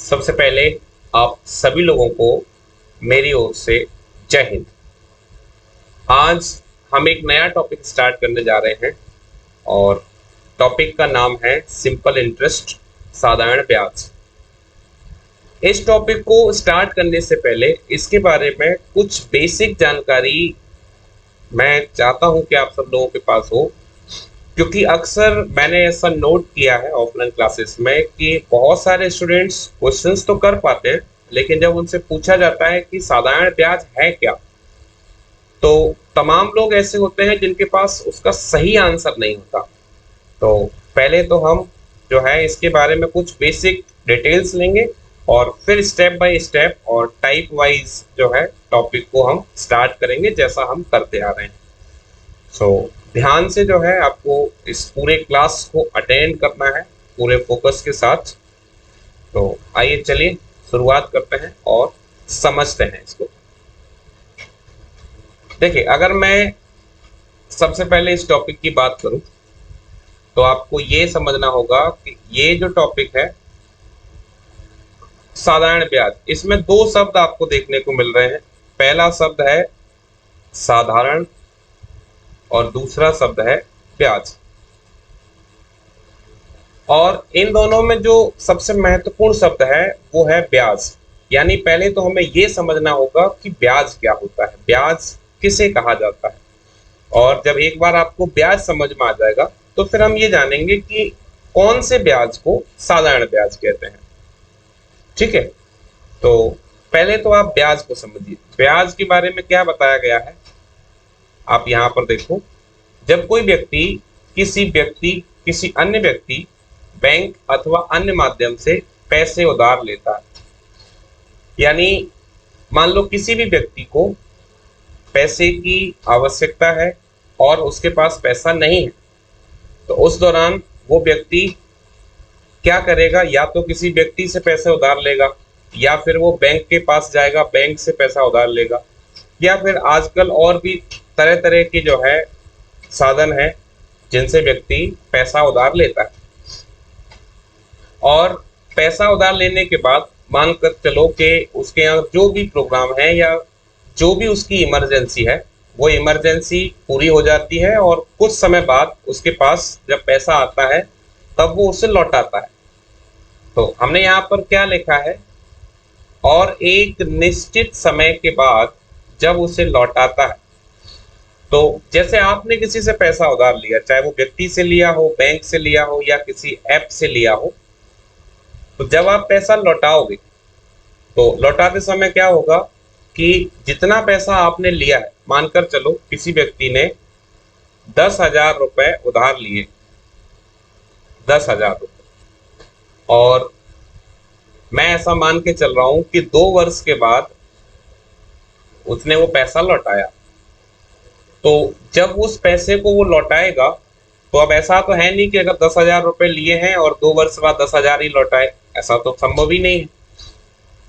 सबसे पहले आप सभी लोगों को मेरी ओर से जय हिंद। आज हम एक नया टॉपिक स्टार्ट करने जा रहे हैं और टॉपिक का नाम है सिंपल इंटरेस्ट, साधारण ब्याज। इस टॉपिक को स्टार्ट करने से पहले इसके बारे में कुछ बेसिक जानकारी मैं चाहता हूं कि आप सब लोगों के पास हो, क्योंकि अक्सर मैंने ऐसा नोट किया है ऑफलाइन क्लासेस में कि बहुत सारे स्टूडेंट्स क्वेश्चंस तो कर पाते हैं, लेकिन जब उनसे पूछा जाता है कि साधारण ब्याज है क्या, तो तमाम लोग ऐसे होते हैं जिनके पास उसका सही आंसर नहीं होता। तो पहले तो हम जो है इसके बारे में कुछ बेसिक डिटेल्स लेंगे और फिर स्टेप बाय स्टेप और टाइप वाइज जो है टॉपिक को हम स्टार्ट करेंगे जैसा हम करते आ रहे हैं। सो ध्यान से जो है आपको इस पूरे क्लास को अटेंड करना है पूरे फोकस के साथ। तो आइए चलिए शुरुआत करते हैं और समझते हैं इसको। देखिए, अगर मैं सबसे पहले इस टॉपिक की बात करूं तो आपको ये समझना होगा कि ये जो टॉपिक है साधारण ब्याज, इसमें दो शब्द आपको देखने को मिल रहे हैं। पहला शब्द है साधारण और दूसरा शब्द है ब्याज। और इन दोनों में जो सबसे महत्वपूर्ण शब्द है वो है ब्याज। यानी पहले तो हमें ये समझना होगा कि ब्याज क्या होता है, ब्याज किसे कहा जाता है। और जब एक बार आपको ब्याज समझ में आ जाएगा तो फिर हम ये जानेंगे कि कौन से ब्याज को साधारण ब्याज कहते हैं। ठीक है, तो पहले तो आप ब्याज को समझिए। ब्याज के बारे में क्या बताया गया है आप यहाँ पर देखो। जब कोई व्यक्ति किसी अन्य व्यक्ति बैंक अथवा अन्य माध्यम से पैसे उधार लेता है, यानी मान लो किसी भी व्यक्ति को पैसे की आवश्यकता है और उसके पास पैसा नहीं है, तो उस दौरान वो व्यक्ति क्या करेगा, या तो किसी व्यक्ति से पैसे उधार लेगा या फिर वो बैंक के पास जाएगा, बैंक से पैसा उधार लेगा, या फिर आजकल और भी तरह तरह के जो है साधन है जिनसे व्यक्ति पैसा उधार लेता है। और पैसा उधार लेने के बाद मानकर चलो कि उसके यहाँ जो भी प्रोग्राम है या जो भी उसकी इमरजेंसी है वो इमरजेंसी पूरी हो जाती है और कुछ समय बाद उसके पास जब पैसा आता है तब वो उसे लौटाता है। तो हमने यहाँ पर क्या लिखा है, और एक निश्चित समय के बाद जब उसे लौटाता है। तो जैसे आपने किसी से पैसा उधार लिया, चाहे वो व्यक्ति से लिया हो, बैंक से लिया हो या किसी ऐप से लिया हो, तो जब आप पैसा लौटाओगे तो लौटाते समय क्या होगा कि जितना पैसा आपने लिया है, मानकर चलो किसी व्यक्ति ने 10,000 रुपए उधार लिए, 10,000 रुपए, और मैं ऐसा मान के चल रहा हूं कि 2 वर्ष के बाद उसने वो पैसा लौटाया। तो जब उस पैसे को वो लौटाएगा तो अब ऐसा तो है नहीं कि अगर 10,000 रुपए लिए हैं और 2 वर्ष बाद 10,000 ही लौटाए, ऐसा तो संभव ही नहीं है।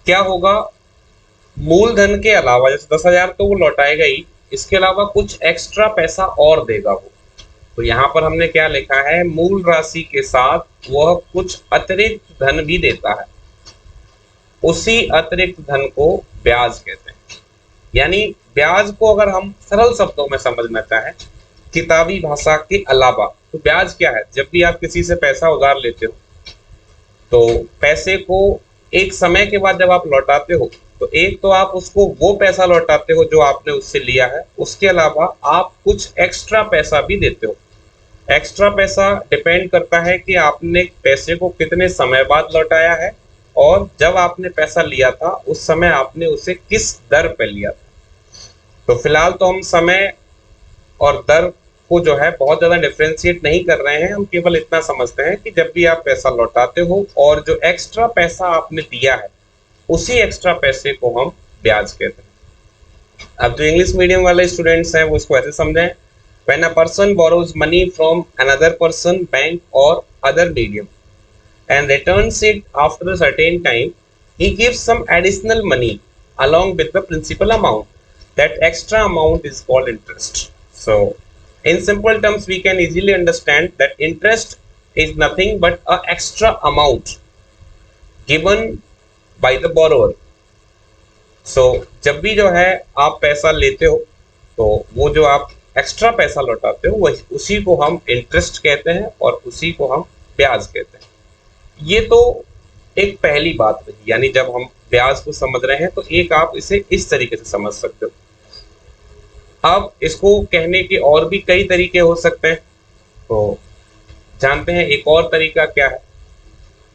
क्या होगा, मूलधन के अलावा, जैसे 10,000 तो वो लौटाएगा ही, इसके अलावा कुछ एक्स्ट्रा पैसा और देगा वो। तो यहाँ पर हमने क्या लिखा है, मूल राशि के साथ वह कुछ अतिरिक्त धन भी देता है। उसी अतिरिक्त धन को ब्याज कहते हैं। यानी ब्याज को अगर हम सरल शब्दों में समझना चाहें, किताबी भाषा के अलावा, तो ब्याज क्या है, जब भी आप किसी से पैसा उधार लेते हो तो पैसे को एक समय के बाद जब आप लौटाते हो तो एक तो आप उसको वो पैसा लौटाते हो जो आपने उससे लिया है, उसके अलावा आप कुछ एक्स्ट्रा पैसा भी देते हो। एक्स्ट्रा पैसा डिपेंड करता है कि आपने पैसे को कितने समय बाद लौटाया है और जब आपने पैसा लिया था उस समय आपने उसे किस दर पर लिया था। तो फिलहाल तो हम समय और दर को जो है बहुत ज्यादा डिफ्रेंशिएट नहीं कर रहे हैं, हम केवल इतना समझते हैं कि जब भी आप पैसा लौटाते हो और जो एक्स्ट्रा पैसा आपने दिया है उसी एक्स्ट्रा पैसे को हम ब्याज कहते हैं। अब जो इंग्लिश मीडियम वाले स्टूडेंट्स हैं वो इसको ऐसे समझें, when a person borrows money from another person, bank और other medium and returns it after a certain time, he gives some additional money along with the principal amount. That extra amount is called interest. So in simple terms we can easily understand that interest is nothing but a extra amount given by the borrower. So जब भी जो है आप पैसा लेते हो तो वो जो आप एक्स्ट्रा पैसा लौटाते हो वही उसी को हम इंटरेस्ट कहते हैं और उसी को हम ब्याज कहते हैं। ये तो एक पहली बात रही, यानी जब हम ब्याज को समझ रहे हैं तो एक आप इसे इस तरीके से समझ सकते हो। अब इसको कहने के और भी कई तरीके हो सकते हैं, तो जानते हैं एक और तरीका क्या है।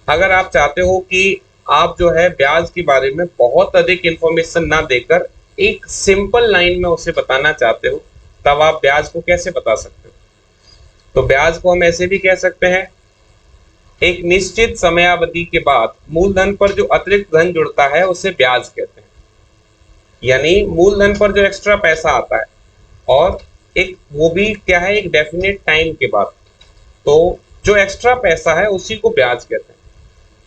अगर आप चाहते हो कि आप जो है ब्याज के बारे में बहुत अधिक इंफॉर्मेशन ना देकर एक सिंपल लाइन में उसे बताना चाहते हो, तब आप ब्याज को कैसे बता सकते हो? तो ब्याज को हम ऐसे भी कह सकते हैं, एक निश्चित समयावधि के बाद मूलधन पर जो अतिरिक्त धन जुड़ता है उसे ब्याज कहते हैं। यानी मूलधन पर जो एक्स्ट्रा पैसा आता है और एक वो भी क्या है, एक डेफिनेट टाइम के बाद, तो जो एक्स्ट्रा पैसा है उसी को ब्याज कहते हैं।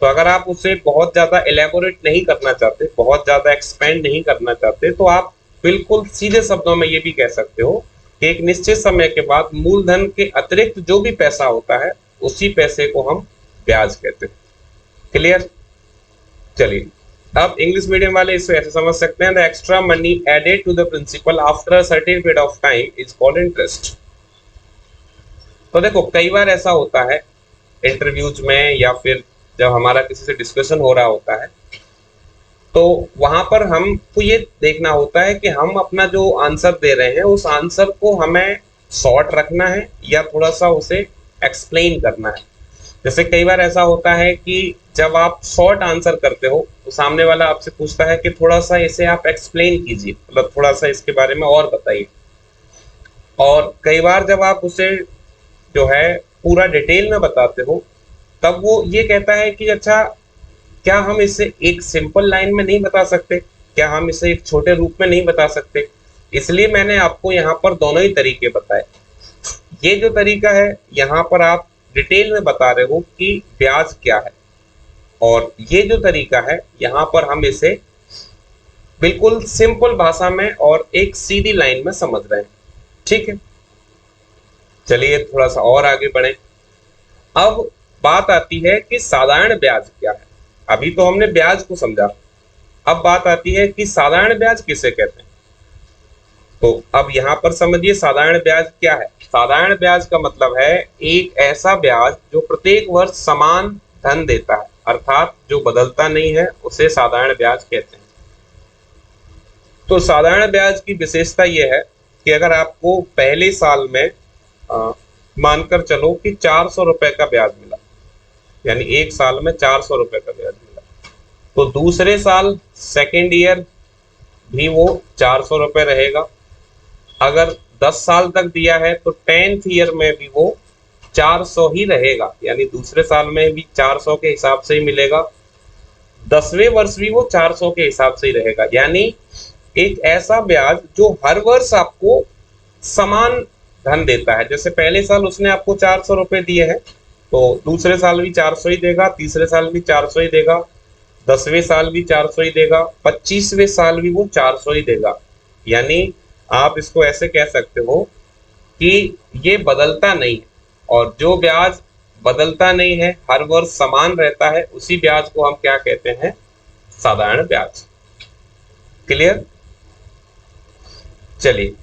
तो अगर आप उसे बहुत ज्यादा एलेबोरेट नहीं करना चाहते, बहुत ज्यादा एक्सपेंड नहीं करना चाहते, तो आप बिल्कुल सीधे शब्दों में ये भी कह सकते हो कि एक निश्चित समय के बाद मूलधन के अतिरिक्त जो भी पैसा होता है उसी पैसे को हम ब्याज कहते हैं। क्लियर? चलिए, अब इंग्लिश मीडियम वाले इसको ऐसे समझ सकते हैं, the extra money added to the principal after a certain period of time is called interest. तो देखो कई बार ऐसा होता है इंटरव्यूज में या फिर जब हमारा किसी से डिस्कशन हो रहा होता है, तो वहां पर हमको ये देखना होता है कि हम अपना जो आंसर दे रहे हैं उस आंसर को हमें शॉर्ट रखना है या थोड़ा सा उसे एक्सप्लेन करना है। जैसे कई बार ऐसा होता है कि जब आप शॉर्ट आंसर करते हो तो सामने वाला आपसे पूछता है कि थोड़ा सा इसे आप एक्सप्लेन कीजिए, मतलब थोड़ा सा इसके बारे में और बताइए। और कई बार जब आप उसे जो है पूरा डिटेल में बताते हो तब वो ये कहता है कि अच्छा, क्या हम इसे एक सिंपल लाइन में नहीं बता सकते, क्या हम इसे एक छोटे रूप में नहीं बता सकते? इसलिए मैंने आपको यहाँ पर दोनों ही तरीके बताए। ये जो तरीका है यहाँ पर आप डिटेल में बता रहे हो कि ब्याज क्या है, और ये जो तरीका है यहाँ पर हम इसे बिल्कुल सिंपल भाषा में और एक सीधी लाइन में समझ रहे हैं। ठीक है, चलिए थोड़ा सा और आगे बढ़े। अब बात आती है कि साधारण ब्याज क्या है। अभी तो हमने ब्याज को समझा, अब बात आती है कि साधारण ब्याज किसे कहते हैं। तो अब यहाँ पर समझिए साधारण ब्याज क्या है। साधारण ब्याज का मतलब है एक ऐसा ब्याज जो प्रत्येक वर्ष समान धन देता है, अर्थात जो बदलता नहीं है, उसे साधारण ब्याज कहते हैं। तो साधारण ब्याज की विशेषता यह है कि अगर आपको पहले साल में मानकर चलो कि 400 रुपए का ब्याज मिला, यानी एक साल में 400 रुपए का ब्याज मिला, तो दूसरे साल सेकेंड ईयर भी वो 400 रुपए रहेगा। अगर 10 साल तक दिया है तो 10th ईयर में भी वो 400 ही रहेगा, यानी दूसरे साल में भी 400 के हिसाब से ही मिलेगा, 10वें वर्ष भी वो 400 के हिसाब से ही रहेगा। यानी एक ऐसा ब्याज जो हर वर्ष आपको समान धन देता है। जैसे पहले साल उसने आपको 400 रुपए दिए हैं, तो दूसरे साल भी 400 ही देगा, तीसरे साल भी 400 ही देगा, 10वें साल भी 400 ही देगा, 25वें साल भी वो 400 ही देगा। यानी आप इसको ऐसे कह सकते हो कि ये बदलता नहीं है, और जो ब्याज बदलता नहीं है, हर वर्ष समान रहता है, उसी ब्याज को हम क्या कहते हैं? साधारण ब्याज। क्लियर? चलिए,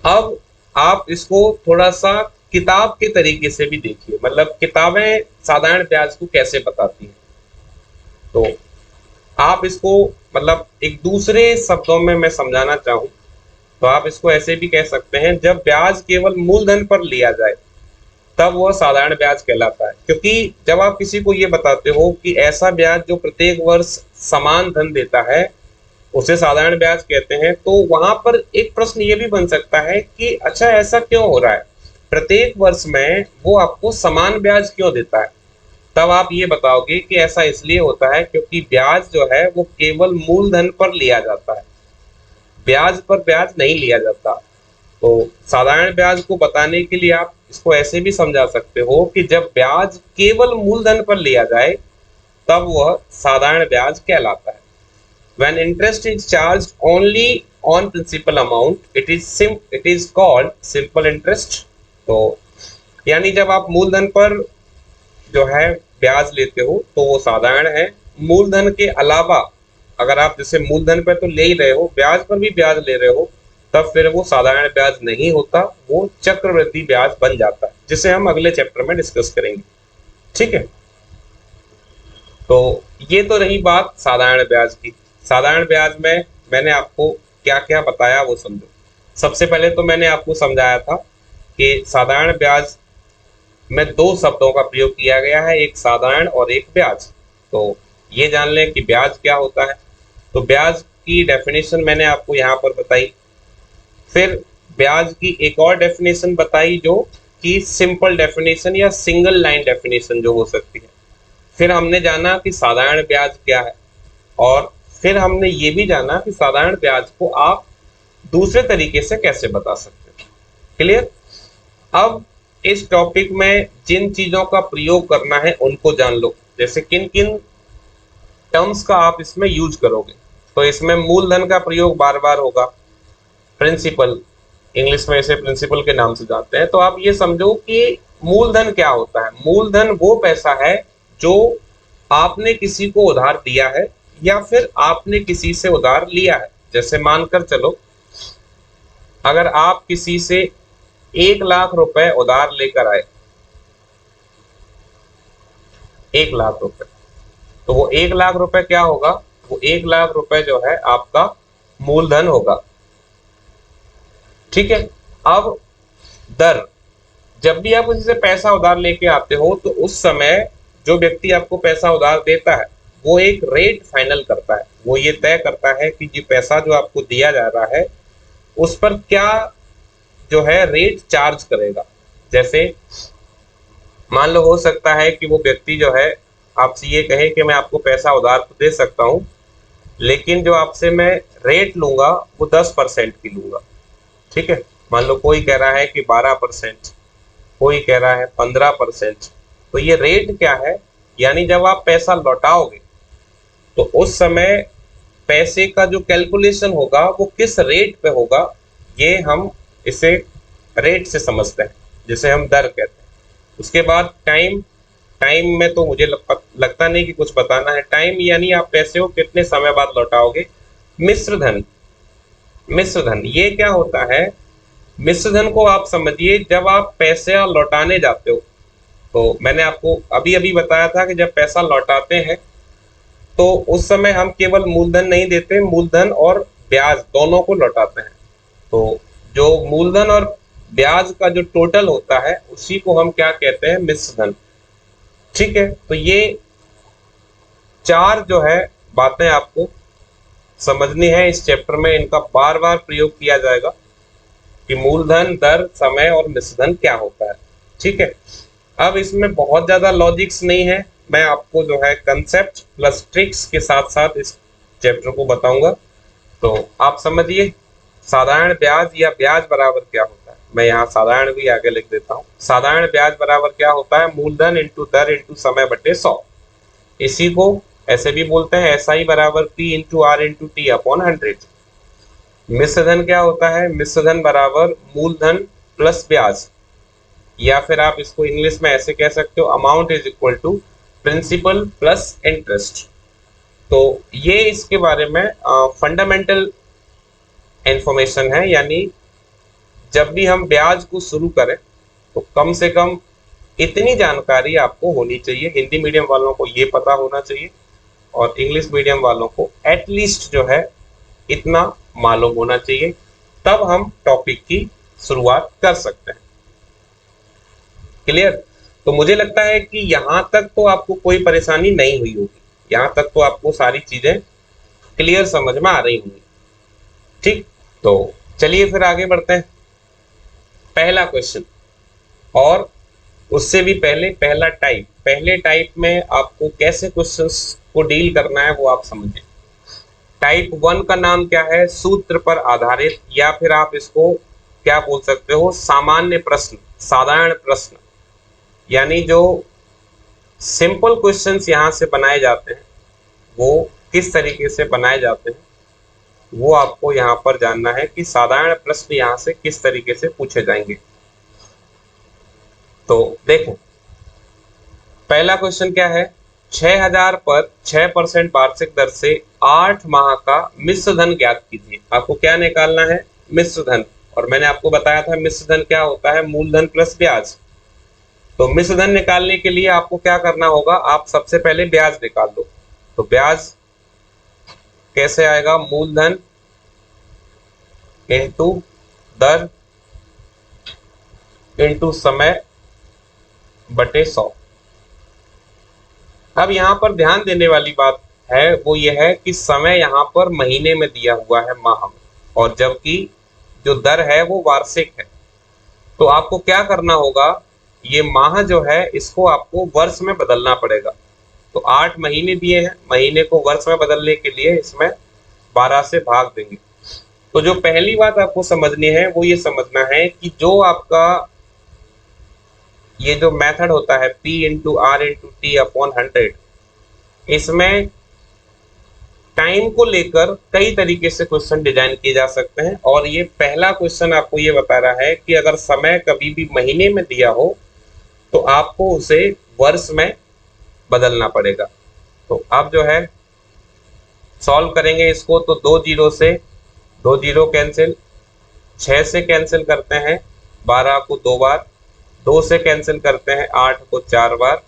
अब आप इसको थोड़ा सा किताब के तरीके से भी देखिए, मतलब किताबें साधारण ब्याज को कैसे बताती हैं। तो आप इसको मतलब एक दूसरे शब्दों में मैं समझाना चाहूं तो आप इसको ऐसे भी कह सकते हैं, जब ब्याज केवल मूलधन पर लिया जाए तब वह साधारण ब्याज कहलाता है। क्योंकि जब आप किसी को ये बताते हो कि ऐसा ब्याज जो प्रत्येक वर्ष समान धन देता है उसे साधारण ब्याज कहते हैं, तो वहां पर एक प्रश्न ये भी बन सकता है कि अच्छा, ऐसा क्यों हो रहा है, प्रत्येक वर्ष में वो आपको समान ब्याज क्यों देता है? तब आप ये बताओगे कि ऐसा इसलिए होता है क्योंकि ब्याज जो है वो केवल मूलधन पर लिया जाता है, ब्याज पर ब्याज नहीं लिया जाता। तो साधारण ब्याज को बताने के लिए आप इसको ऐसे भी समझा सकते हो कि जब ब्याज केवल मूलधन पर लिया जाए तब वह साधारण ब्याज कहलाता है। When interest is charged only on principal amount, it is called simple interest। तो यानी जब आप मूलधन पर जो है ब्याज लेते हो तो वो साधारण है, मूलधन के अलावा अगर आप जैसे मूलधन पे तो ले ही रहे हो, ब्याज पर भी ब्याज ले रहे हो, तब फिर वो साधारण ब्याज नहीं होता, वो चक्रवृद्धि ब्याज बन जाता है, जिसे हम अगले चैप्टर में डिस्कस करेंगे। ठीक है, तो ये तो रही बात साधारण ब्याज की। साधारण ब्याज में मैंने आपको क्या क्या बताया वो समझो। सबसे पहले तो मैंने आपको समझाया था कि साधारण ब्याज में दो शब्दों का प्रयोग किया गया है, एक साधारण और एक ब्याज। तो ये जान लें कि ब्याज क्या होता है। तो ब्याज की डेफिनेशन मैंने आपको यहाँ पर बताई। फिर ब्याज की एक और डेफिनेशन बताई जो कि सिंपल डेफिनेशन या सिंगल लाइन डेफिनेशन जो हो सकती है। फिर हमने जाना कि साधारण ब्याज क्या है, और फिर हमने ये भी जाना कि साधारण ब्याज को आप दूसरे तरीके से कैसे बता सकते हैं। क्लियर? अब इस टॉपिक में जिन चीजों का प्रयोग करना है उनको जान लो, जैसे किन किन टर्म्स का आप इसमें यूज करोगे। तो इसमें मूलधन का प्रयोग बार बार होगा, प्रिंसिपल, इंग्लिश में इसे प्रिंसिपल के नाम से जानते हैं। तो आप ये समझो कि मूलधन क्या होता है। मूलधन वो पैसा है जो आपने किसी को उधार दिया है या फिर आपने किसी से उधार लिया है। जैसे मानकर चलो, अगर आप किसी से 1 लाख रुपए उधार लेकर आए, 1 लाख रुपए, तो वो 1 लाख रुपए क्या होगा, वो 1 लाख रुपए जो है आपका मूलधन होगा। ठीक है, अब दर, जब भी आप किसी से पैसा उधार लेके आते हो तो उस समय जो व्यक्ति आपको पैसा उधार देता है वो एक रेट फाइनल करता है, वो ये तय करता है कि ये पैसा जो आपको दिया जा रहा है उस पर क्या जो है रेट चार्ज करेगा। जैसे मान लो हो सकता है कि वो व्यक्ति जो है आपसे ये कहे कि मैं आपको पैसा उधार तो दे सकता हूँ, लेकिन जो आपसे मैं रेट लूंगा वो 10% की लूंगा। ठीक है, मान लो कोई कह रहा है कि 12%, कोई कह रहा है 15%। तो ये रेट क्या है, यानी जब आप पैसा लौटाओगे तो उस समय पैसे का जो कैलकुलेशन होगा वो किस रेट पे होगा, ये हम इसे रेट से समझते हैं, जिसे हम दर कहते हैं। उसके बाद टाइम, टाइम में तो मुझे लगता नहीं कि कुछ बताना है। टाइम यानी आप पैसे को कितने समय बाद लौटाओगे। मिश्र धन, मिश्र धन ये क्या होता है, मिश्र धन को आप समझिए जब आप पैसे लौटाने जाते हो। तो मैंने आपको अभी अभी बताया था कि जब पैसा लौटाते हैं तो उस समय हम केवल मूलधन नहीं देते, मूलधन और ब्याज दोनों को लौटाते हैं। तो जो मूलधन और ब्याज का जो टोटल होता है उसी को हम क्या कहते हैं, मिश्र धन। ठीक है, तो ये चार जो है बातें आपको समझनी है इस चैप्टर में, इनका बार बार प्रयोग किया जाएगा कि मूलधन, दर, समय और मिश्र धन क्या होता है। ठीक है, अब इसमें बहुत ज्यादा लॉजिक्स नहीं है, मैं आपको जो है कंसेप्ट प्लस ट्रिक्स के साथ साथ इस चैप्टर को बताऊंगा। तो आप समझिए साधारण ब्याज या ब्याज बराबर क्या होता है। मैं यहाँ साधारण भी आगे लिख देता हूँ। साधारण ब्याज बराबर क्या होता है, मूलधन इंटू दर इंटू समय बटे 100। इसी को ऐसे भी बोलते हैं SI बराबर P into R into T upon 100। मिश्र धन क्या होता है, मिश्र धन बराबर मूलधन प्लस ब्याज, या फिर आप इसको इंग्लिश में ऐसे कह सकते हो, amount is equal to principal plus interest. तो ये इसके बारे में फंडामेंटल इंफॉर्मेशन है, यानी जब भी हम ब्याज को शुरू करें तो कम से कम इतनी जानकारी आपको होनी चाहिए। हिंदी मीडियम वालों को ये पता होना चाहिए और इंग्लिश मीडियम वालों को एटलीस्ट जो है इतना मालूम होना चाहिए, तब हम टॉपिक की शुरुआत कर सकते हैं। क्लियर? तो मुझे लगता है कि यहां तक तो आपको कोई परेशानी नहीं हुई होगी, यहां तक तो आपको सारी चीजें क्लियर समझ में आ रही होंगी। ठीक, तो चलिए फिर आगे बढ़ते हैं। पहला क्वेश्चन, और उससे भी पहले पहला टाइप, पहले टाइप में आपको कैसे क्वेश्चंस को डील करना है वो आप समझें। टाइप 1 का नाम क्या है, सूत्र पर आधारित, या फिर आप इसको क्या बोल सकते हो, सामान्य प्रश्न, साधारण प्रश्न। यानी जो सिंपल क्वेश्चंस यहां से बनाए जाते हैं वो किस तरीके से बनाए जाते हैं वो आपको यहां पर जानना है कि साधारण प्रश्न यहां से किस तरीके से पूछे जाएंगे। तो देखो पहला क्वेश्चन क्या है, 6000 पर 6% वार्षिक दर से 8 माह का मिश्र धन ज्ञात कीजिए। आपको क्या निकालना है? मिश्र धन। और मैंने आपको बताया था मिश्र धन क्या होता है? मूलधन प्लस ब्याज। तो मिश्र धन निकालने के लिए आपको क्या करना होगा? आप सबसे पहले ब्याज निकाल लो। तो ब्याज कैसे आएगा? मूलधन इंटू दर इंटू समय बटे 100। अब यहाँ पर ध्यान देने वाली बात है वो ये है कि समय यहाँ पर महीने में दिया हुआ है, माह में, और जबकि जो दर है वो वार्षिक है। तो आपको क्या करना होगा? ये माह जो है इसको आपको वर्ष में बदलना पड़ेगा। तो 8 महीने दिए हैं, महीने को वर्ष में बदलने के लिए इसमें 12 से भाग देंगे। तो जो पहली बात आपको समझनी है वो ये समझना है कि जो आपका ये जो मेथड होता है P into R into T upon 100, इसमें टाइम को लेकर कई तरीके से क्वेश्चन डिजाइन किए जा सकते हैं। और ये पहला क्वेश्चन आपको ये बता रहा है कि अगर समय कभी भी महीने में दिया हो तो आपको उसे वर्ष में बदलना पड़ेगा। तो अब जो है सॉल्व करेंगे इसको, तो 2 जीरो से 2 जीरो कैंसिल, 6 से कैंसिल करते हैं 12 को 2 बार, 2 से कैंसिल करते हैं 8 को 4 बार।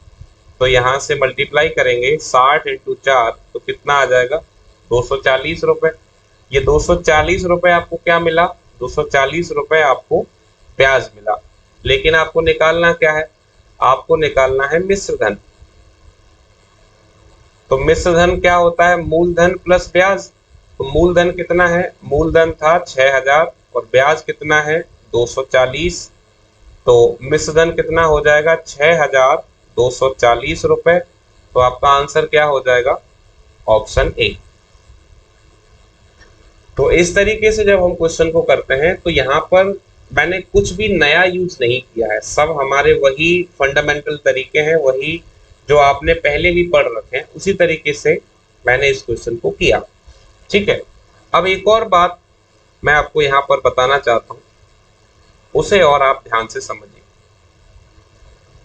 तो यहाँ से मल्टीप्लाई करेंगे 60 इंटू 4, तो कितना आ जाएगा? 240 रुपए। ये 240 रुपए आपको क्या मिला? 240 रुपए आपको ब्याज मिला। लेकिन आपको निकालना क्या है? आपको निकालना है मिश्र धन। तो मिश्र धन क्या होता है? मूलधन प्लस ब्याज। तो मूलधन कितना है? मूलधन था 6000 और ब्याज कितना है? 240। तो मिश्र धन कितना हो जाएगा? 6240 रुपए। तो आपका आंसर क्या हो जाएगा? Option A. तो इस तरीके से जब हम क्वेश्चन को करते हैं तो यहाँ पर मैंने कुछ भी नया यूज नहीं किया है, सब हमारे वही फंडामेंटल तरीके हैं, वही जो आपने पहले भी पढ़ रखे हैं उसी तरीके से मैंने इस क्वेश्चन को किया। ठीक है। अब एक और बात मैं आपको यहाँ पर बताना चाहता हूँ, उसे और आप ध्यान से समझिए।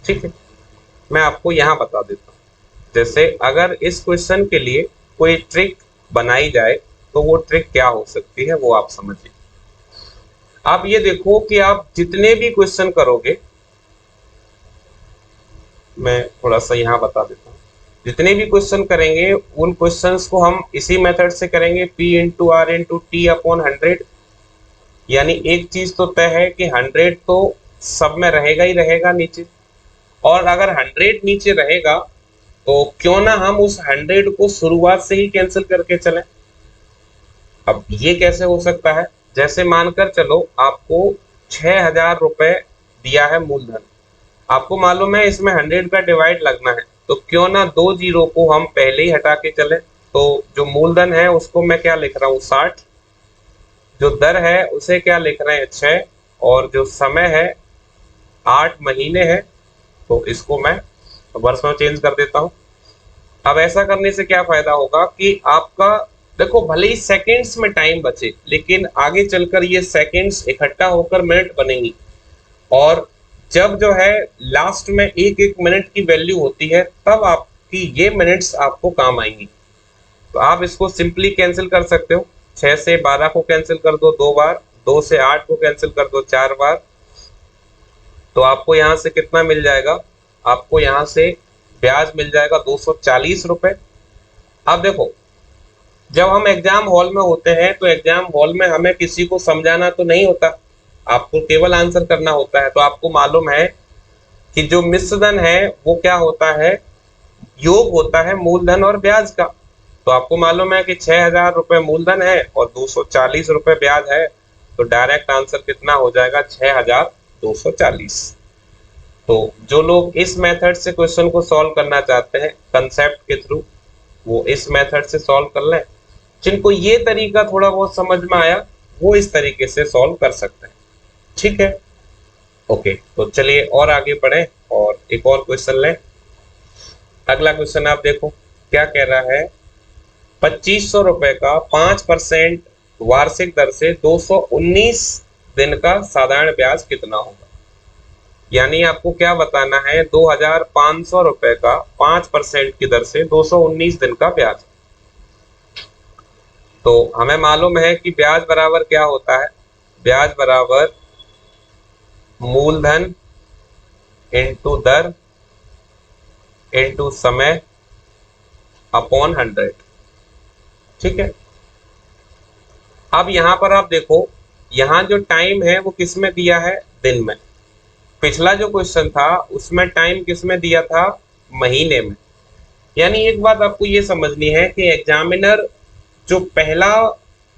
ठीक है, मैं आपको यहाँ बता देता हूँ। जैसे अगर इस क्वेश्चन के लिए कोई ट्रिक बनाई जाए तो वो ट्रिक क्या हो सकती है वो आप समझिए। आप ये देखो कि आप जितने भी क्वेश्चन करोगे, मैं थोड़ा सा यहाँ बता देता हूँ, जितने भी क्वेश्चन करेंगे उन क्वेश्चंस को हम इसी मेथड से करेंगे, P into R into T upon 100। यानी एक चीज तो तय है कि 100 तो सब में रहेगा ही रहेगा नीचे, और अगर 100 नीचे रहेगा तो क्यों ना हम उस 100 को शुरुआत से ही कैंसिल करके चलें। अब ये कैसे हो सकता है? जैसे मानकर चलो आपको 6000 रुपए दिया है मूलधन, आपको मालूम है इसमें 100 का डिवाइड लगना है, तो क्यों ना 2 जीरो को हम पहले ही हटा के चले। तो जो मूलधन है उसको मैं क्या लिख रहा हूँ? 60। जो दर है उसे क्या लिख रहे हैं? 6। और जो समय है 8 महीने है, तो इसको मैं वर्ष में चेंज कर देता हूँ। अब ऐसा करने से क्या फायदा होगा कि आपका देखो भले ही सेकंड्स में टाइम बचे, लेकिन आगे चलकर ये सेकंड्स इकट्ठा होकर मिनट बनेंगी, और जब जो है लास्ट में एक एक मिनट की वैल्यू होती है तब आपकी ये मिनट्स आपको काम आएंगी। तो आप इसको सिंपली कैंसिल कर सकते हो। 6 से 12 को कैंसिल कर दो 2 बार, 2 से 8 को कैंसिल कर दो 4 बार। तो आपको यहाँ से कितना मिल जाएगा? आपको यहाँ से ब्याज मिल जाएगा 240 रुपए। अब देखो, जब हम एग्जाम हॉल में होते हैं तो एग्जाम हॉल में हमें किसी को समझाना तो नहीं होता, आपको केवल आंसर करना होता है। तो आपको मालूम है कि जो मिश्रधन है वो क्या होता है? योग होता है मूलधन और ब्याज का। तो आपको मालूम है कि 6000 रुपए मूलधन है और 240 रुपए ब्याज है, तो डायरेक्ट आंसर कितना हो जाएगा? 6240। तो जो लोग इस मेथड से क्वेश्चन को सॉल्व करना चाहते हैं कंसेप्ट के थ्रू, वो इस मेथड से सॉल्व कर लें। जिनको ये तरीका थोड़ा बहुत समझ में आया वो इस तरीके से सॉल्व कर सकते हैं। ठीक है, ओके। तो चलिए और आगे बढ़ें और एक और क्वेश्चन लें। अगला क्वेश्चन आप देखो क्या कह रहा है? 2500 रुपए का 5% वार्षिक दर से 219 दिन का साधारण ब्याज कितना होगा? यानी आपको क्या बताना है, 2500 रुपए का 5% की दर से 219 दिन का ब्याज। तो हमें मालूम है कि ब्याज बराबर क्या होता है, ब्याज बराबर मूलधन इंटू दर इंटू समय अपॉन 100। ठीक है। अब यहां पर आप देखो, यहां जो टाइम है वो किस में दिया है, दिन में। पिछला जो क्वेश्चन था उसमें टाइम किस में दिया था, महीने में। यानी एक बात आपको ये समझनी है कि एग्जामिनर जो पहला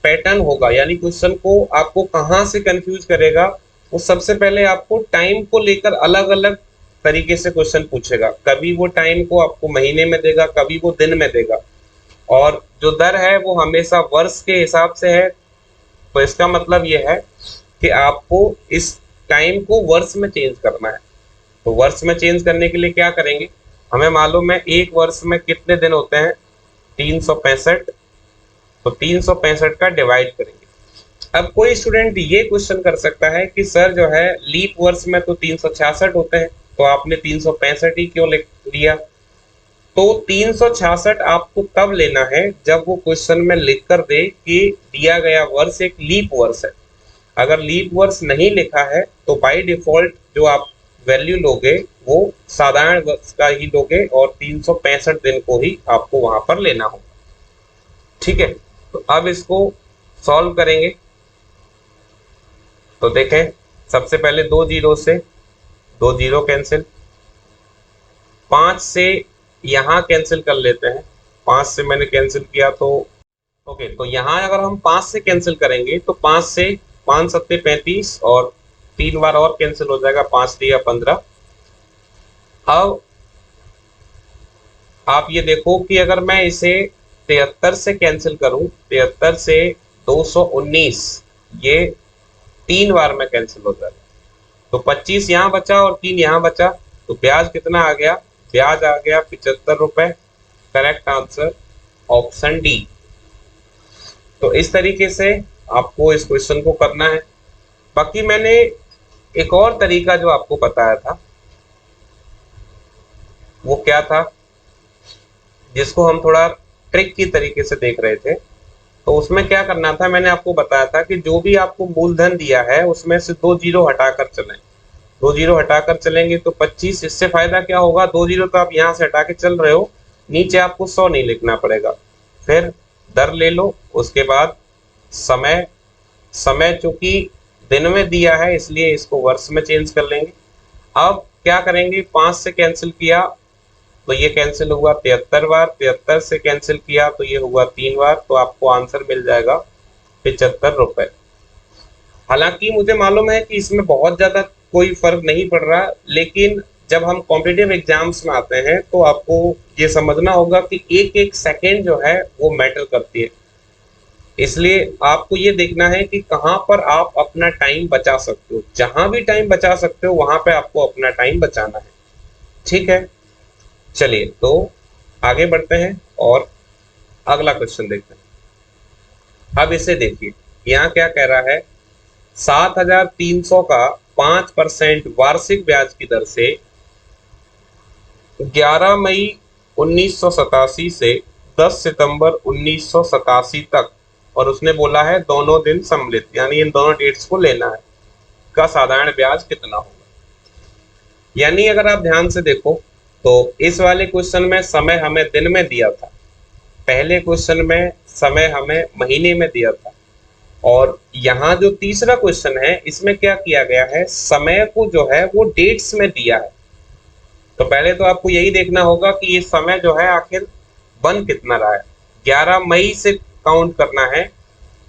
पैटर्न होगा, यानी क्वेश्चन को आपको कहां से कंफ्यूज करेगा, वो सबसे पहले आपको टाइम को लेकर अलग अलग तरीके से क्वेश्चन पूछेगा। कभी वो टाइम को आपको महीने में देगा, कभी वो दिन में देगा, और जो दर है वो हमेशा वर्ष के हिसाब से है। तो इसका मतलब ये है कि आपको इस टाइम को वर्ष में चेंज करना है। तो वर्ष में चेंज करने के लिए क्या करेंगे, हमें मालूम है एक वर्ष में कितने दिन होते हैं, 365। तो 365 का डिवाइड करेंगे। अब कोई स्टूडेंट ये क्वेश्चन कर सकता है कि सर जो है लीप वर्ष में तो 366 होते हैं, तो आपने 365 ही क्यों लिया। तो 366 आपको कब लेना है, जब वो क्वेश्चन में लिख कर दे कि दिया गया वर्ष एक लीप वर्ष है। अगर लीप वर्ष नहीं लिखा है तो बाय डिफॉल्ट जो आप वैल्यू लोगे वो साधारण वर्ष का ही लोगे, और 365 दिन को ही आपको वहां पर लेना होगा। ठीक है। तो अब इसको सॉल्व करेंगे। तो देखें, सबसे पहले 2 जीरो से 2 जीरो कैंसिल, 5 से यहां कैंसिल कर लेते हैं। 5 से मैंने कैंसिल किया तो ओके, तो यहां अगर हम 5 से कैंसिल करेंगे तो 5 से 5 सत्ते 35, और 3 बार और कैंसिल हो जाएगा, 5 दिया 15। अब आप ये देखो कि अगर मैं इसे 73 से कैंसिल करूं, 73 से 219, ये 3 बार में कैंसिल हो जाएगा। तो 25 यहाँ बचा और 3 यहाँ बचा, तो ब्याज कितना आ गया, ब्याज आ गया 75 रुपए। Correct answer option D. तो इस तरीके से आपको इस क्वेश्चन को करना है। बाकी मैंने एक और तरीका जो आपको बताया था वो क्या था, जिसको हम थोड़ा ट्रिक की तरीके से देख रहे थे। तो उसमें क्या करना था, मैंने आपको बताया था कि जो भी आपको मूलधन दिया है उसमें से 2 जीरो हटाकर चलें। 2 जीरो हटाकर चलेंगे तो 25। इससे फायदा क्या होगा, 2 जीरो तो आप यहाँ से हटा के चल रहे हो, नीचे आपको 100 नहीं लिखना पड़ेगा। फिर दर ले लो, उसके बाद समय। समय चूंकि दिन में दिया है इसलिए इसको वर्ष में चेंज कर लेंगे। अब क्या करेंगे, 5 से कैंसिल किया तो ये कैंसिल हुआ 73 बार, 73 से कैंसिल किया तो ये हुआ 3 बार, तो आपको आंसर मिल जाएगा 75 रुपए। हालांकि मुझे मालूम है कि इसमें बहुत ज्यादा कोई फर्क नहीं पड़ रहा, लेकिन जब हम कॉम्पिटिटिव एग्जाम्स में आते हैं तो आपको ये समझना होगा कि एक एक सेकेंड जो है वो मैटर करती है। इसलिए आपको ये देखना है कि कहाँ पर आप अपना टाइम बचा सकते हो। जहां भी टाइम बचा सकते हो वहां पे आपको अपना टाइम बचाना है। ठीक है, चलिए तो आगे बढ़ते हैं और अगला क्वेश्चन देखते हैं। अब इसे देखिए, यहाँ क्या कह रहा है, 7300 का 5% वार्षिक ब्याज की दर से 11 मई 1987 से 10 सितंबर 1987 तक, और उसने बोला है दोनों दिन सम्मिलित, यानी इन दोनों डेट्स को लेना है, का साधारण ब्याज कितना होगा। यानी अगर आप ध्यान से देखो तो इस वाले क्वेश्चन में समय हमें दिन में दिया था, पहले क्वेश्चन में समय हमें महीने में दिया था, और यहाँ जो तीसरा क्वेश्चन है इसमें क्या किया गया है, समय को जो है वो डेट्स में दिया है। तो पहले तो आपको यही देखना होगा कि ये समय जो है आखिर बन कितना रहा है। 11 मई से काउंट करना है,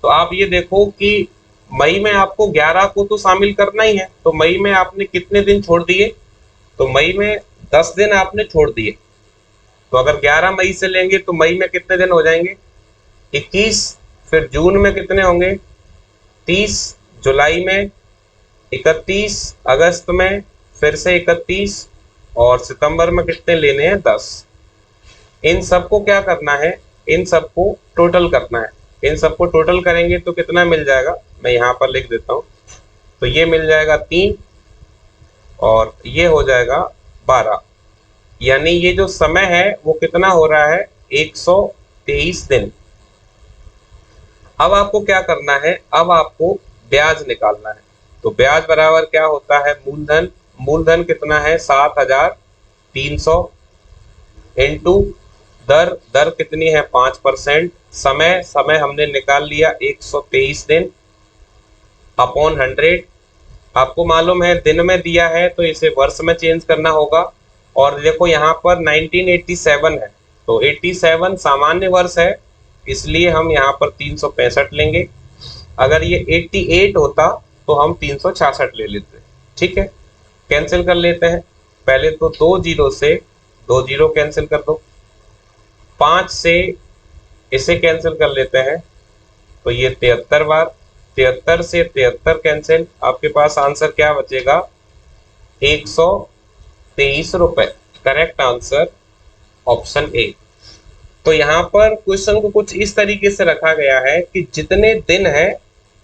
तो आप ये देखो कि मई में आपको 11 को तो शामिल करना ही है, तो मई में आपने कितने दिन छोड़ दिए, तो मई में 10 दिन आपने छोड़ दिए। तो अगर 11 मई से लेंगे तो मई में कितने दिन हो जाएंगे, 21। फिर जून में कितने होंगे, 30। जुलाई में 31, अगस्त में फिर से 31, और सितंबर में कितने लेने हैं, 10। इन सबको क्या करना है, इन सबको टोटल करना है। इन सबको टोटल करेंगे तो कितना मिल जाएगा, मैं यहाँ पर लिख देता हूँ। तो ये मिल जाएगा 3, और ये हो जाएगा 12, यानी ये जो समय है वो कितना हो रहा है, 123 दिन। अब आपको क्या करना है, अब आपको ब्याज निकालना है। तो ब्याज बराबर क्या होता है, मूलधन, मूलधन कितना है 7300 इंटू दर, दर कितनी है 5%, समय, समय हमने निकाल लिया 123 दिन अपॉन 100। आपको मालूम है दिन में दिया है तो इसे वर्ष में चेंज करना होगा। और देखो यहाँ पर 1987 है, तो 87 सामान्य वर्ष है, इसलिए हम यहाँ पर 365 लेंगे। अगर ये 88 होता तो हम 366 ले लेते। ठीक है, कैंसिल कर लेते हैं। पहले तो 2 जीरो से 2 जीरो कैंसिल कर दो, 5 से इसे कैंसिल कर लेते हैं, तो ये 73 बार, 73 से 73 कैंसिल, आपके पास आंसर क्या बचेगा, 123 रुपए। Correct answer option A. तो यहाँ पर क्वेश्चन को कुछ इस तरीके से रखा गया है कि जितने दिन है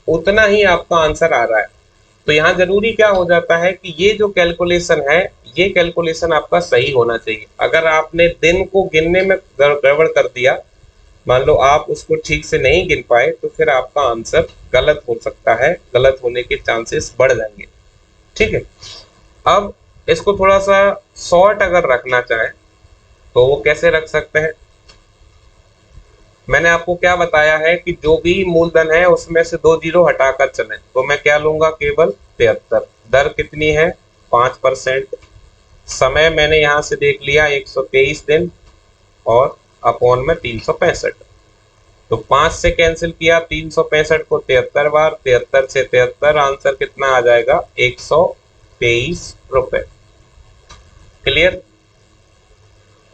उतना ही आपका आंसर आ रहा है। तो यहाँ जरूरी क्या हो जाता है कि ये जो कैलकुलेशन है, ये कैलकुलेशन आपका सही होना चाहिए। अगर आपने दिन को गिनने में गड़बड़ कर दिया, मान लो आप उसको ठीक से नहीं गिन पाए, तो फिर आपका आंसर गलत हो सकता है, गलत होने के चांसेस बढ़ जाएंगे। ठीक है, अब इसको थोड़ा सा शॉर्ट अगर रखना चाहे तो वो कैसे रख सकते हैं। मैंने आपको क्या बताया है कि जो भी मूलधन है उसमें से 2 जीरो हटाकर चलें, तो मैं क्या लूंगा, केवल 73। दर कितनी है 5%, समय मैंने यहां से देख लिया 123 दिन, और अपॉन में 365। तो 5 से कैंसिल किया 365 को 73 बार, 73 से 73, आंसर कितना आ जाएगा, 123 रुपए। क्लियर।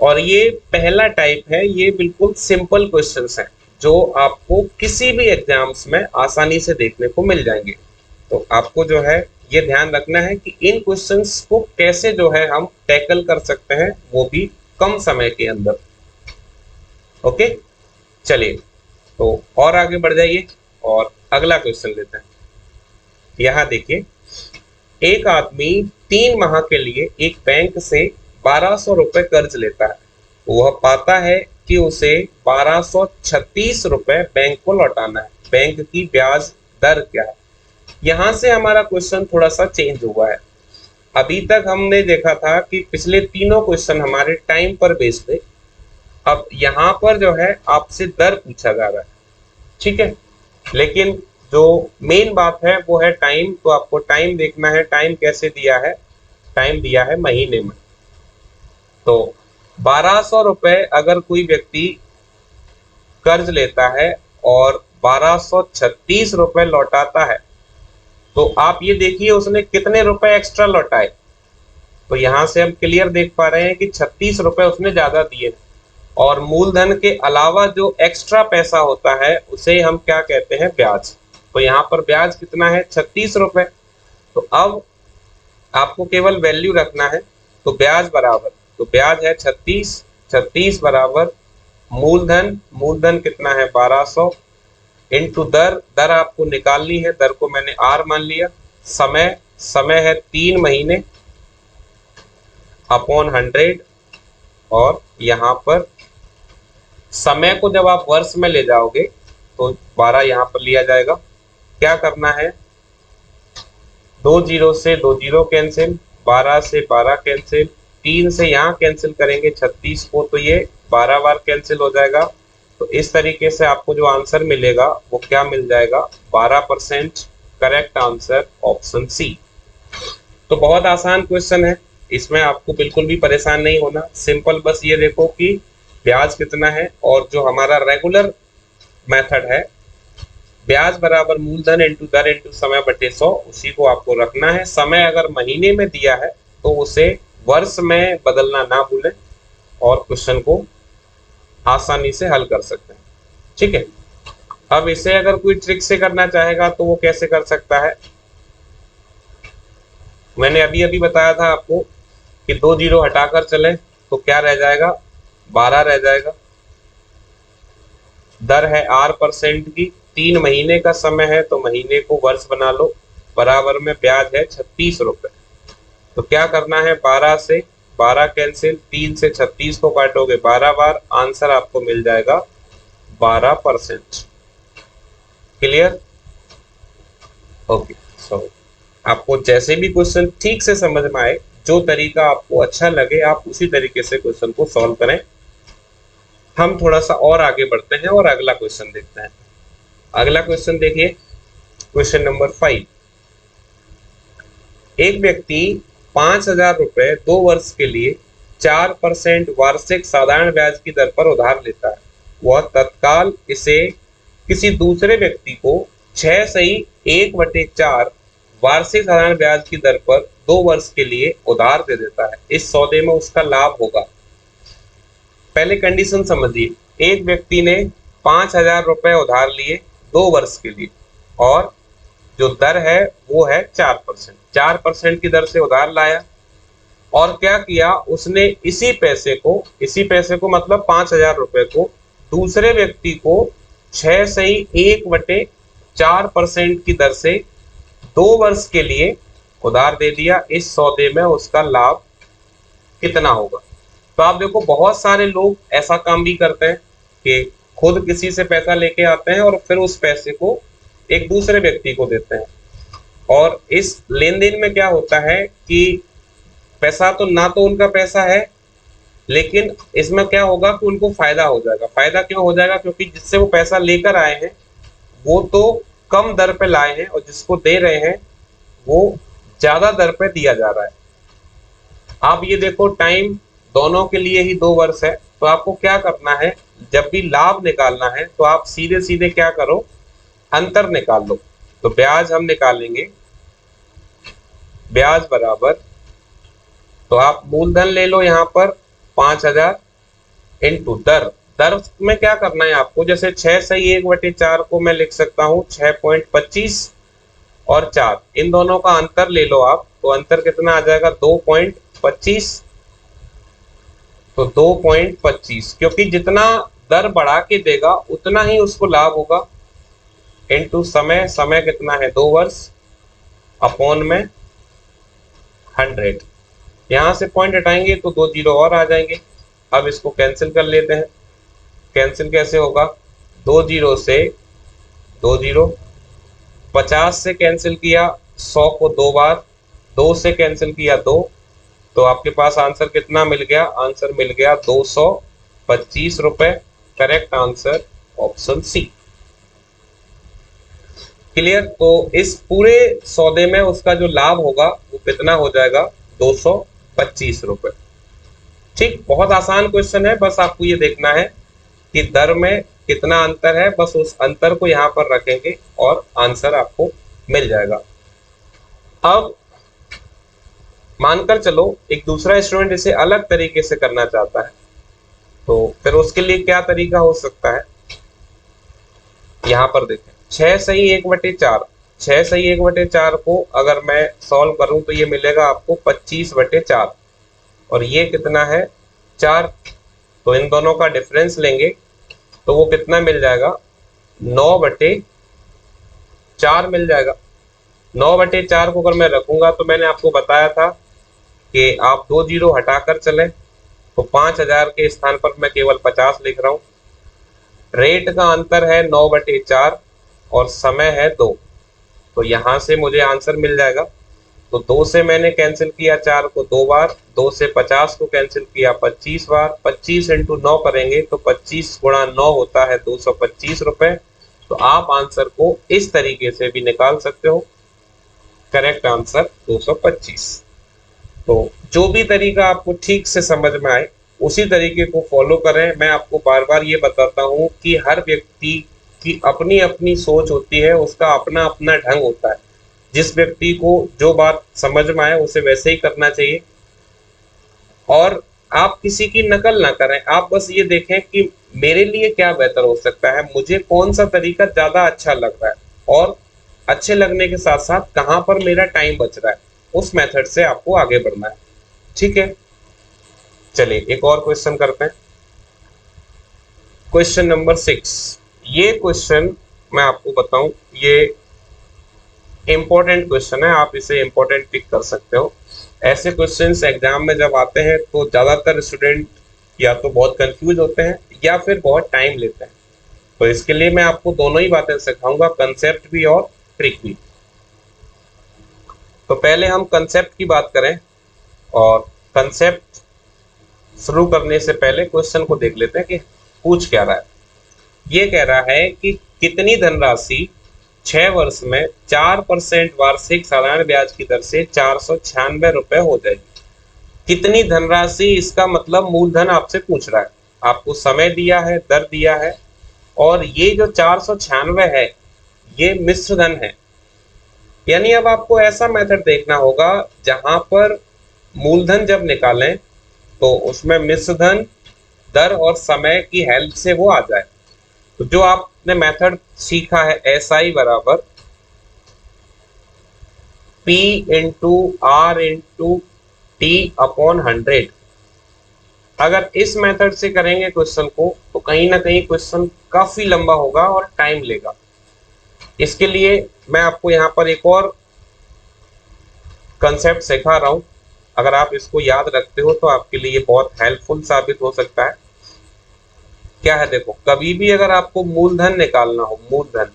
और ये पहला टाइप है, ये बिल्कुल सिंपल क्वेश्चंस हैं जो आपको किसी भी एग्जाम्स में आसानी से देखने को मिल जाएंगे। तो आपको जो है ये ध्यान रखना है कि इन क्वेश्चंस को कैसे जो है हम टैकल कर सकते हैं, वो भी कम समय के अंदर। ओके, चलिए तो और आगे बढ़ जाइए और अगला क्वेश्चन लेते हैं। यहाँ देखिए, एक आदमी 3 माह के लिए एक बैंक से 1200 रुपए कर्ज लेता है। वह पाता है कि उसे 1236 रुपए बैंक को लौटाना है। बैंक की ब्याज दर क्या है। यहां से हमारा क्वेश्चन थोड़ा सा चेंज हुआ है। अभी तक हमने देखा था कि पिछले तीनों क्वेश्चन हमारे टाइम पर बेस्ड थे, अब यहाँ पर जो है आपसे दर पूछा जा रहा है। ठीक है, लेकिन जो मेन बात है वो है टाइम। तो आपको टाइम देखना है, टाइम कैसे दिया है, टाइम दिया है महीने में। तो 1200 रुपए अगर कोई व्यक्ति कर्ज लेता है और 1236 रुपए लौटाता है, तो आप ये देखिए उसने कितने रुपए एक्स्ट्रा लौटाए। तो यहां से हम क्लियर देख पा रहे हैं कि 36 रुपए उसने ज्यादा दिए, और मूलधन के अलावा जो एक्स्ट्रा पैसा होता है उसे हम क्या कहते हैं, ब्याज। तो यहाँ पर ब्याज कितना है, 36 रुपए। तो अब आपको केवल वैल्यू रखना है, तो ब्याज बराबर, तो ब्याज है 36, 36 बराबर मूलधन, मूलधन कितना है 1200 इंटू दर, दर आपको निकालनी है, दर को मैंने आर मान लिया, समय, समय है 3 महीने अपॉन 100, और यहाँ पर समय को जब आप वर्ष में ले जाओगे तो 12 यहाँ पर लिया जाएगा। क्या करना है, 2 जीरो से 2 जीरो कैंसिल, 12 से 12 कैंसिल, 3 से यहाँ कैंसिल करेंगे 36 को, तो ये 12 बार कैंसिल हो जाएगा। तो इस तरीके से आपको जो आंसर मिलेगा वो क्या मिल जाएगा, 12%। Correct answer option C. तो बहुत आसान क्वेश्चन है, इसमें आपको बिल्कुल भी परेशान नहीं होना। सिंपल बस ये देखो कि ब्याज कितना है, और जो हमारा रेगुलर मेथड है ब्याज बराबर मूलधन इंटू दर इंटू समय बटे 100, उसी को आपको रखना है। समय अगर महीने में दिया है तो उसे वर्ष में बदलना ना भूलें, और क्वेश्चन को आसानी से हल कर सकते हैं। ठीक है, अब इसे अगर कोई ट्रिक से करना चाहेगा तो वो कैसे कर सकता है। मैंने अभी अभी बताया था आपको कि 2 जीरो हटाकर चले तो क्या रह जाएगा, 12 रह जाएगा। दर है R% की, 3 महीने का समय है तो महीने को वर्ष बना लो, बराबर में ब्याज है 36 रुपए। तो क्या करना है, 12 से 12 कैंसिल, 3 से 36 को काटोगे 12 बार, आंसर आपको मिल जाएगा 12%। क्लियर? ओके। सो आपको जैसे भी क्वेश्चन ठीक से समझ में आए, जो तरीका आपको अच्छा लगे, आप उसी तरीके से क्वेश्चन को सॉल्व करें। हम थोड़ा सा और आगे बढ़ते हैं और अगला क्वेश्चन देखते हैं। अगला क्वेश्चन देखिए, क्वेश्चन नंबर 5। एक व्यक्ति 5,000 रुपए 2 वर्ष के लिए 4% वार्षिक साधारण ब्याज की दर पर उधार लेता है। वह तत्काल इसे किसी दूसरे व्यक्ति को 6/1/4 वार्षिक साधारण ब्याज की दर पर 2 वर्ष के लिए उधार दे देता है। इस सौदे में उसका लाभ होगा। पहले कंडीशन समझिए, एक व्यक्ति ने 5,000 रुपए उधार लिए 2 वर्ष के लिए, और जो दर है वो है 4%। 4% की दर से उधार लाया, और क्या किया उसने, इसी पैसे को मतलब 5,000 रुपए को दूसरे व्यक्ति को 6/1/4% की दर से 2 वर्ष के लिए उधार दे दिया। इस सौदे में उसका लाभ कितना होगा? तो आप देखो, बहुत सारे लोग ऐसा काम भी करते हैं कि खुद किसी से पैसा लेके आते हैं और फिर उस पैसे को एक दूसरे व्यक्ति को देते हैं। और इस लेन देन में क्या होता है कि पैसा तो ना तो उनका पैसा है, लेकिन इसमें क्या होगा कि उनको फायदा हो जाएगा। फायदा क्यों हो जाएगा? क्योंकि जिससे वो पैसा लेकर आए हैं वो तो कम दर पे लाए हैं, और जिसको दे रहे हैं वो ज्यादा दर पे दिया जा रहा है। आप ये देखो, टाइम दोनों के लिए ही 2 वर्ष है। तो आपको क्या करना है, जब भी लाभ निकालना है तो आप सीधे सीधे क्या करो, अंतर निकाल लो। तो ब्याज हम निकालेंगे, ब्याज बराबर, तो आप मूलधन ले लो यहाँ पर 5,000 इंटू दर। दर में क्या करना है आपको, जैसे 6/1/4 को मैं लिख सकता हूँ 6.25, और 4, इन दोनों का अंतर ले लो आप, तो अंतर कितना आ जाएगा, 2.25। तो 2.25, क्योंकि जितना दर बढ़ा के देगा उतना ही उसको लाभ होगा, इंटू समय, समय कितना है 2 वर्ष, अपॉन में 100। यहां से पॉइंट हटाएंगे तो 2 जीरो और आ जाएंगे। अब इसको कैंसिल कर लेते हैं। कैंसिल कैसे होगा, 2 जीरो से 2 जीरो, 50 से कैंसिल किया 100 को 2 बार, 2 से कैंसिल किया 2, तो आपके पास आंसर कितना मिल गया, आंसर मिल गया 225 रुपए। Correct answer option C. Clear? तो इस पूरे सौदे में उसका जो लाभ होगा वो कितना हो जाएगा, 225 रुपए। ठीक, बहुत आसान क्वेश्चन है, बस आपको ये देखना है कि दर में कितना अंतर है, बस उस अंतर को यहां पर रखेंगे और आंसर आपको मिल जाएगा। अब मानकर चलो एक दूसरा स्टूडेंट इसे अलग तरीके से करना चाहता है, तो फिर उसके लिए क्या तरीका हो सकता है, यहां पर देखें, 6/1/4, 6/1/4 को अगर मैं सॉल्व करूं तो ये मिलेगा आपको 25/4, और ये कितना है 4। तो इन दोनों का डिफरेंस लेंगे तो वो कितना मिल जाएगा, 9/4 मिल जाएगा। 9/4 को अगर मैं रखूंगा तो मैंने आपको बताया था कि आप 2 जीरो हटाकर चलें, तो 5,000 के स्थान पर मैं केवल 50 लिख रहा हूं। रेट का अंतर है 9/4 और समय है 2, तो यहां से मुझे आंसर मिल जाएगा। तो 2 से मैंने कैंसिल किया 4 को 2 बार, 2 से 50 को कैंसिल किया 25 बार, 25 इंटू 9 करेंगे तो 25 गुणा 9 होता है 225 रुपए। तो आप आंसर को इस तरीके से भी निकाल सकते हो। Correct answer 225। तो जो भी तरीका आपको ठीक से समझ में आए उसी तरीके को फॉलो करें। मैं आपको बार बार ये बताता हूँ कि हर व्यक्ति की अपनी अपनी सोच होती है, उसका अपना अपना ढंग होता है। जिस व्यक्ति को जो बात समझ में आए उसे वैसे ही करना चाहिए, और आप किसी की नकल ना करें। आप बस ये देखें कि मेरे लिए क्या बेहतर हो सकता है, मुझे कौन सा तरीका ज्यादा अच्छा लग रहा है, और अच्छे लगने के साथ साथ कहाँ पर मेरा टाइम बच रहा है, उस मेथड से आपको आगे बढ़ना है। ठीक है, चलिए एक और क्वेश्चन करते हैं। Question number 6। ये क्वेश्चन मैं आपको बताऊं, ये इंपॉर्टेंट क्वेश्चन है, आप इसे इंपॉर्टेंट टिक कर सकते हो। ऐसे क्वेश्चंस एग्जाम में जब आते हैं तो ज्यादातर स्टूडेंट या तो बहुत कंफ्यूज होते हैं या फिर बहुत टाइम लेते हैं। तो इसके लिए मैं आपको दोनों ही बातें सिखाऊंगा, कंसेप्ट भी और ट्रिक भी। तो पहले हम कंसेप्ट की बात करें, और कंसेप्ट शुरू करने से पहले क्वेश्चन को देख लेते हैं कि पूछ क्या रहा है। ये कह रहा है कि कितनी धनराशि 6 वर्ष में 4% वार्षिक साधारण ब्याज की दर से 496 रुपए हो जाएगी। कितनी धनराशि, इसका मतलब मूलधन आपसे पूछ रहा है। आपको समय दिया है, दर दिया है, और ये जो 496 है ये मिश्र धन है। यानी अब आपको ऐसा मेथड देखना होगा जहां पर मूलधन जब निकालें तो उसमें मिश्र धन, दर और समय की हेल्प से वो आ जाए। तो जो आपने मेथड सीखा है SI बराबर P into R into T upon 100, अगर इस मेथड से करेंगे क्वेश्चन को तो कहीं ना कहीं क्वेश्चन काफी लंबा होगा और टाइम लेगा। इसके लिए मैं आपको यहाँ पर एक और कंसेप्ट सिखा रहा हूं। अगर आप इसको याद रखते हो तो आपके लिए बहुत हेल्पफुल साबित हो सकता है। क्या है, देखो, कभी भी अगर आपको मूलधन निकालना हो, मूलधन,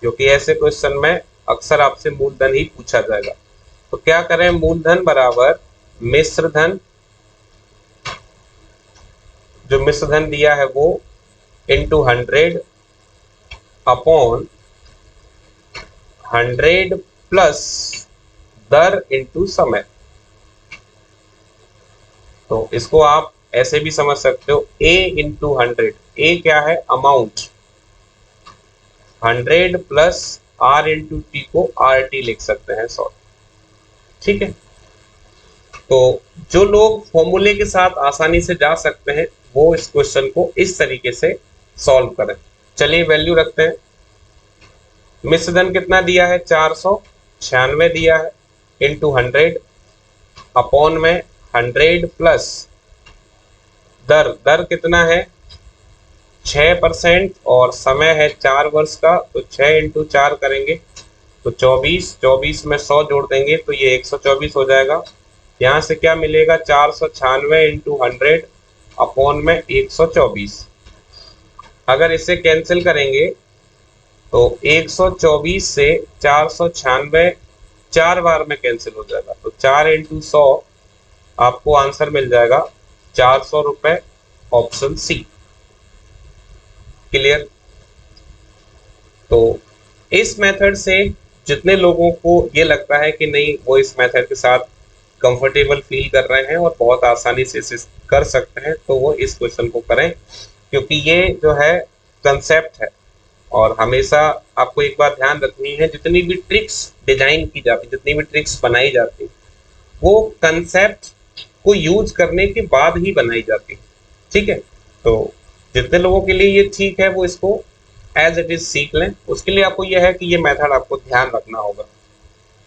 क्योंकि ऐसे क्वेश्चन में अक्सर आपसे मूलधन ही पूछा जाएगा, तो क्या करें, मूलधन बराबर मिश्र धन, जो मिश्र धन दिया है वो, इंटू 100 अपॉन 100 प्लस दर इंटू समय। तो इसको आप ऐसे भी समझ सकते हो, A इंटू 100, ए क्या है, amount, 100 plus R into T को RT लिख सकते हैं, शॉर्ट। ठीक है, तो जो लोग फॉर्मूले के साथ आसानी से जा सकते हैं वो इस क्वेश्चन को इस तरीके से सॉल्व करें। चलिए वैल्यू रखते हैं। मिश्र धन कितना दिया है, 496 दिया है, इंटू 100 अपॉन में 100 प्लस दर, दर कितना है 6% और समय है 4 वर्ष का, तो 6 इंटू 4 करेंगे तो 24, 24 में 100 जोड़ देंगे तो ये 124 हो जाएगा। यहाँ से क्या मिलेगा, 496 इंटू 100 अपॉन में 124। अगर इसे कैंसिल करेंगे तो 124 से 496 4 बार में कैंसिल हो जाएगा, तो 4 इंटू 100 आपको आंसर मिल जाएगा 400 रुपए, ऑप्शन सी। क्लियर? तो इस मेथड से जितने लोगों को ये लगता है कि नहीं वो इस मेथड के साथ कंफर्टेबल फील कर रहे हैं और बहुत आसानी से इसे कर सकते हैं, तो वो इस क्वेश्चन को करें, क्योंकि ये जो है कंसेप्ट है। और हमेशा आपको एक बात ध्यान रखनी है, जितनी भी ट्रिक्स डिजाइन की जाती, जितनी भी ट्रिक्स बनाई जाती, वो कंसेप्ट को यूज करने के बाद ही बनाई जाती। ठीक है, तो जितने लोगों के लिए ये ठीक है वो इसको एज इट इज सीख लें। उसके लिए आपको यह है कि ये मेथड आपको ध्यान रखना होगा।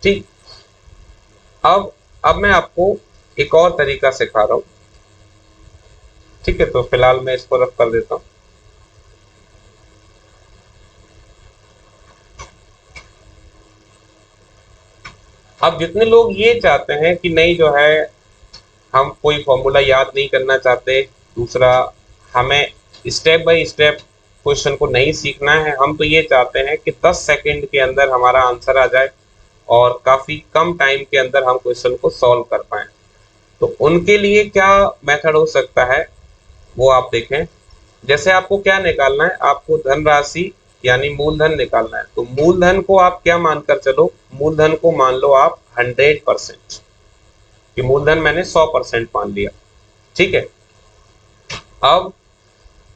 ठीक, अब मैं आपको एक और तरीका सिखा रहा हूं। ठीक है, तो फिलहाल मैं इसको रफ कर देता हूं। अब जितने लोग ये चाहते हैं कि नहीं जो है हम कोई फॉर्मूला याद नहीं करना चाहते, दूसरा हमें स्टेप बाय स्टेप क्वेश्चन को नहीं सीखना है, हम तो ये चाहते हैं कि 10 सेकंड के अंदर हमारा आंसर आ जाए और काफी कम टाइम के अंदर हम क्वेश्चन को सॉल्व कर पाएं, तो उनके लिए क्या मेथड हो सकता है वो आप देखें। जैसे आपको क्या निकालना है, आपको धनराशि यानी मूलधन निकालना है। तो मूलधन को आप क्या मानकर चलो, मूलधन को मान लो आप 100%, कि मूलधन मैंने 100% मान लिया। ठीक है, अब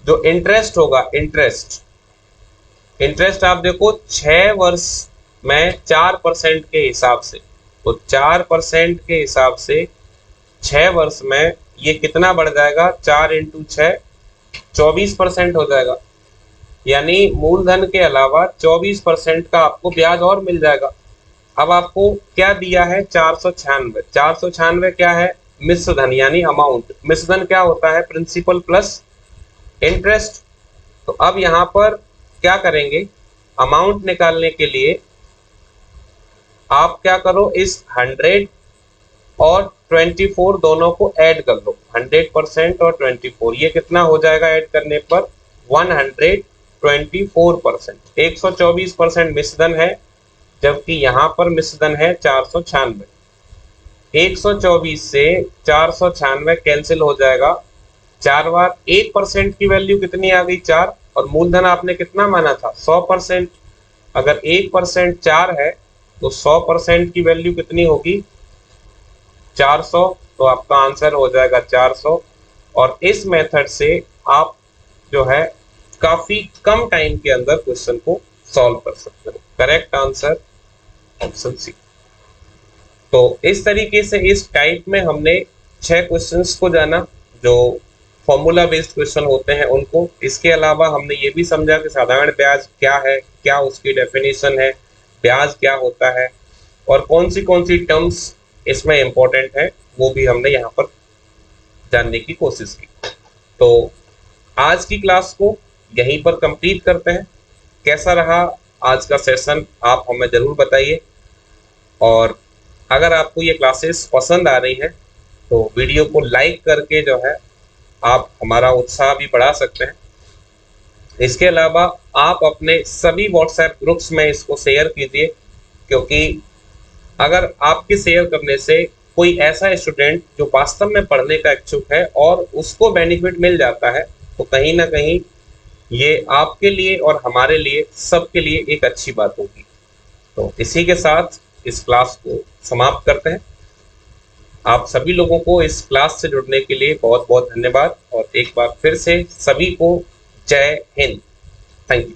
जो इंटरेस्ट होगा, इंटरेस्ट आप देखो 6 वर्ष में 4% के हिसाब से, तो 4% के हिसाब से 6 वर्ष में ये कितना बढ़ जाएगा, 4 इंटू 6 24% हो जाएगा। यानी मूलधन के अलावा 24% का आपको ब्याज और मिल जाएगा। अब आपको क्या दिया है, 496, 496 क्या है, मिश्र धन यानी अमाउंट। मिश्र धन क्या होता है, प्रिंसिपल प्लस इंटरेस्ट। तो अब यहाँ पर क्या करेंगे, अमाउंट निकालने के लिए आप क्या करो, इस 100 और 24 दोनों को ऐड कर लो, 100% और 24, ये कितना हो जाएगा ऐड करने पर 124%। 124% मिश्रधन है, जबकि यहां पर मिश्रधन है 496। 124 से 496 कैंसिल हो जाएगा, 4 बार 1% की वैल्यू कितनी आ गई 4, और मूलधन आपने कितना माना था 100%। अगर 1% 4 है तो 100% की वैल्यू कितनी होगी 400, तो आपका आंसर हो जाएगा 400। और इस मेथड से आप जो है काफी कम टाइम के अंदर क्वेश्चन को सॉल्व कर सकते हो। Correct answer option C. तो इस तरीके से इस टाइप में हमने 6 क्वेश्चंस को जाना जो फॉर्मूला बेस्ड क्वेश्चन होते हैं उनको। इसके अलावा हमने ये भी समझा कि साधारण ब्याज क्या है, क्या उसकी डेफिनेशन है, ब्याज क्या होता है, और कौन सी टर्म्स इसमें इंपॉर्टेंट है, वो भी हमने यहाँ पर जानने की कोशिश की। तो आज की क्लास को यहीं पर कंप्लीट करते हैं। कैसा रहा आज का सेशन आप हमें जरूर बताइए, और अगर आपको ये क्लासेस पसंद आ रही है तो वीडियो को लाइक करके जो है आप हमारा उत्साह भी बढ़ा सकते हैं। इसके अलावा आप अपने सभी व्हाट्सएप ग्रुप्स में इसको शेयर कीजिए, क्योंकि अगर आपके शेयर करने से कोई ऐसा स्टूडेंट जो वास्तव में पढ़ने का इच्छुक है और उसको बेनिफिट मिल जाता है, तो कहीं ना कहीं ये आपके लिए और हमारे लिए सबके लिए एक अच्छी बात होगी। तो इसी के साथ इस क्लास को समाप्त करते हैं। आप सभी लोगों को इस क्लास से जुड़ने के लिए बहुत बहुत धन्यवाद, और एक बार फिर से सभी को जय हिंद। Thank you.